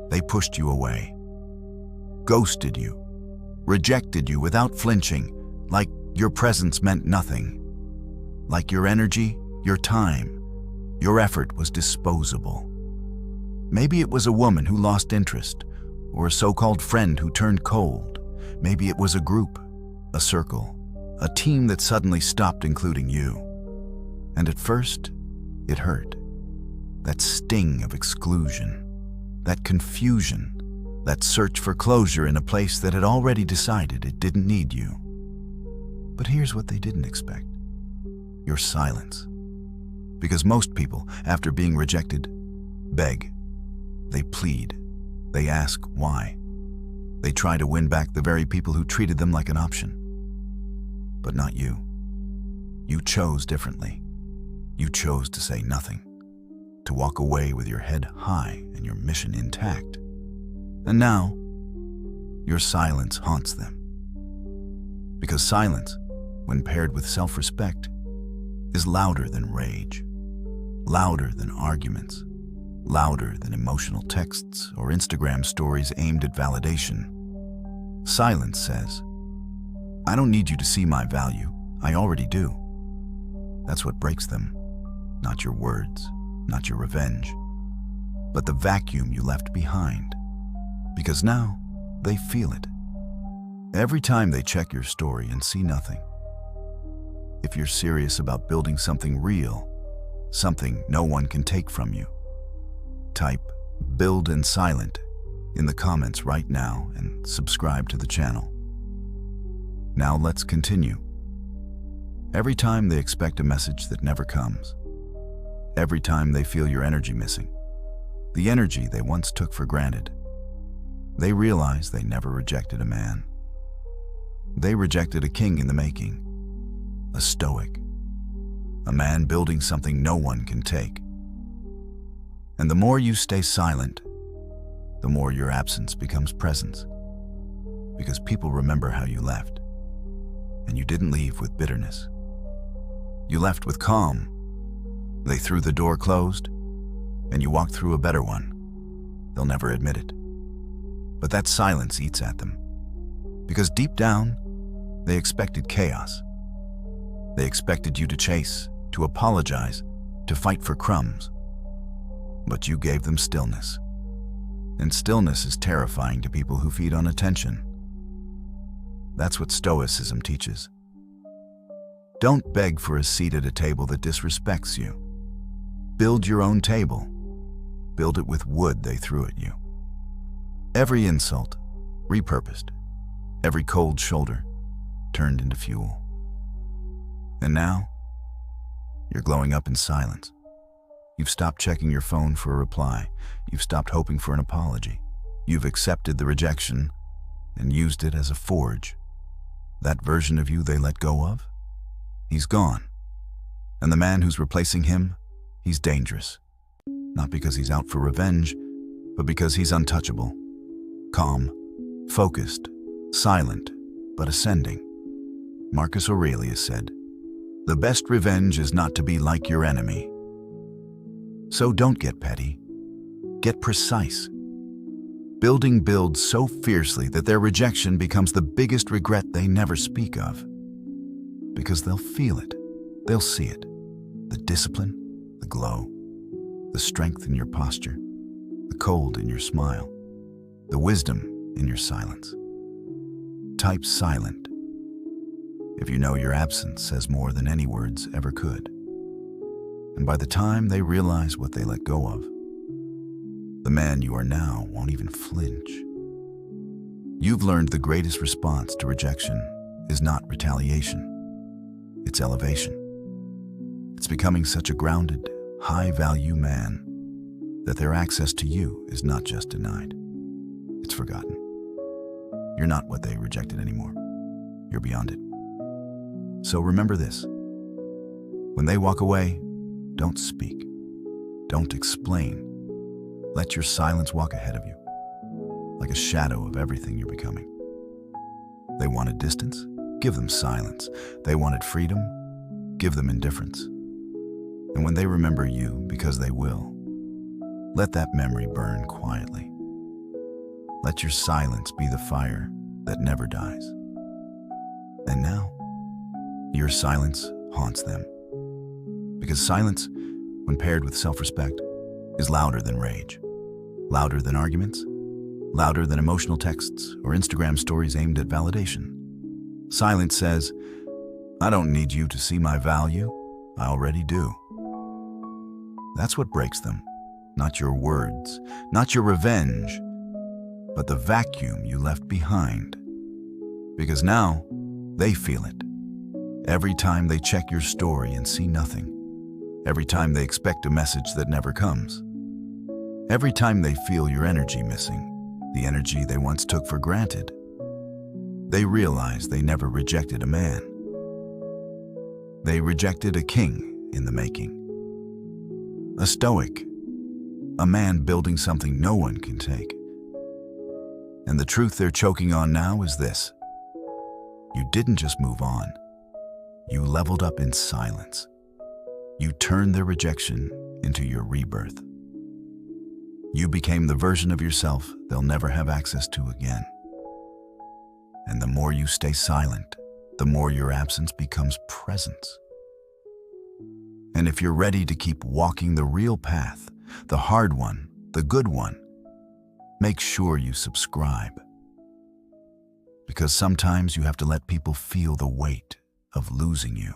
They pushed you away, ghosted you, rejected you without flinching, like your presence meant nothing, like your energy, your time, your effort was disposable. Maybe it was a woman who lost interest, or a so-called friend who turned cold. Maybe it was a group, a circle, a team that suddenly stopped including you. And at first, it hurt. That sting of exclusion, that confusion, that search for closure in a place that had already decided it didn't need you. But here's what they didn't expect: your silence. Because most people, after being rejected, beg. They plead. They ask why. They try to win back the very people who treated them like an option. But not you. You chose differently. You chose to say nothing, to walk away with your head high and your mission intact. And now, your silence haunts them. Because silence, when paired with self-respect, is louder than rage, louder than arguments, louder than emotional texts or Instagram stories aimed at validation. Silence says, I don't need you to see my value. I already do. That's what breaks them. Not your words, not your revenge, but the vacuum you left behind. Because now, they feel it. Every time they check your story and see nothing. If you're serious about building something real, something no one can take from you, type "build and silent" in the comments right now and subscribe to the channel. Now let's continue. Every time they expect a message that never comes, every time they feel your energy missing, the energy they once took for granted, they realize they never rejected a man. They rejected a king in the making, a Stoic, a man building something no one can take. And the more you stay silent, the more your absence becomes presence. Because people remember how you left. And you didn't leave with bitterness. You left with calm. They threw the door closed, and you walked through a better one. They'll never admit it. But that silence eats at them. Because deep down, they expected chaos. They expected you to chase, to apologize, to fight for crumbs. But you gave them stillness. And stillness is terrifying to people who feed on attention. That's what Stoicism teaches. Don't beg for a seat at a table that disrespects you. Build your own table. Build it with wood they threw at you. Every insult, repurposed. Every cold shoulder, turned into fuel. And now, you're glowing up in silence. You've stopped checking your phone for a reply. You've stopped hoping for an apology. You've accepted the rejection and used it as a forge. That version of you they let go of, he's gone. And the man who's replacing him, he's dangerous. Not because he's out for revenge, but because he's untouchable. Calm, focused, silent, but ascending. Marcus Aurelius said, "The best revenge is not to be like your enemy." So don't get petty. Get precise. Building builds so fiercely that their rejection becomes the biggest regret they never speak of. Because they'll feel it. They'll see it. The discipline, the glow, the strength in your posture, the cold in your smile, the wisdom in your silence. Type silent if you know your absence says more than any words ever could. And by the time they realize what they let go of, the man you are now won't even flinch. You've learned the greatest response to rejection is not retaliation. It's elevation. It's becoming such a grounded, high-value man that their access to you is not just denied. It's forgotten. You're not what they rejected anymore. You're beyond it. So remember this. When they walk away, don't speak. Don't explain. Let your silence walk ahead of you, like a shadow of everything you're becoming. They wanted distance? Give them silence. They wanted freedom? Give them indifference. And when they remember you, because they will, let that memory burn quietly. Let your silence be the fire that never dies. And now, your silence haunts them. Because silence, when paired with self-respect, is louder than rage, louder than arguments, louder than emotional texts or Instagram stories aimed at validation. Silence says, I don't need you to see my value, I already do. That's what breaks them, not your words, not your revenge, but the vacuum you left behind. Because now, they feel it. Every time they check your story and see nothing. Every time they expect a message that never comes. Every time they feel your energy missing, the energy they once took for granted. They realize they never rejected a man. They rejected a king in the making. A Stoic, a man building something no one can take. And the truth they're choking on now is this. You didn't just move on. You leveled up in silence. You turned their rejection into your rebirth. You became the version of yourself they'll never have access to again. And the more you stay silent, the more your absence becomes presence. And if you're ready to keep walking the real path, the hard one, the good one, make sure you subscribe. Because sometimes you have to let people feel the weight of losing you.